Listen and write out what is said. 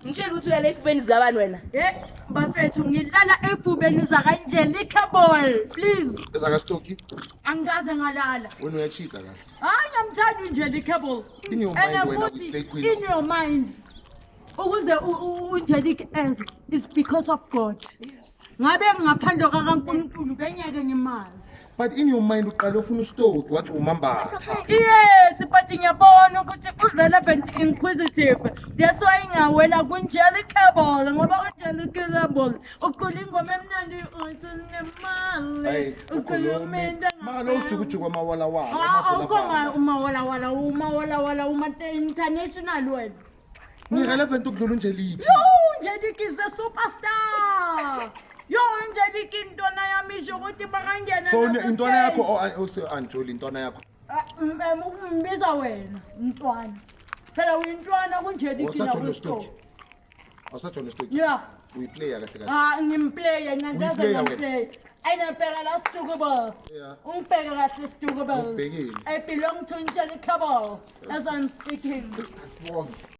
Ngitshela ukuthi ulala efubeni zabani wena? Bafethu ngilala efubeni zaka-Angelica, please. EzakaStoki? Angikaze ngalala. Wena uyachita kahle. Hayi ngiyamthanda u-Angelica. In your mind wena uyi-slay queen. In your mind. Ukuze u-Angelica is because of God. Ngabe ngaphandle kaNkulunkulu bengeke ngimazi. But in your mind uqala ufuna uStoki wathi umambatha. Yes, but ngiyabona ukuthi u-relevant inquisitive. That's why ngawela ku-Angelica ngoba u-Angelica uqula ingoma emnandi nemali. Ukhuluma manje uSjukusjuku amawalawala. umawalawala uma-international wena. Ngi-relevant ukudlula uNgelique. No, Angelica is the superstar. Yo, Angelica intwana yami isho ukuthi bangangena. So intwana yakho Anjoli intwana yakho. Umbiza wena intwana. Phela uyintwana ku-Angelica nakuStoki. Awusathona uStoki? Yeah. Uyiplaya kahle kahle. Ngimplaya ngiyazi ngimplaya. Ayinempela la Stukable. Ungibheke kahle Stukable. Ubhekile. I belong to Angelica. As I'm speaking. That's wrong.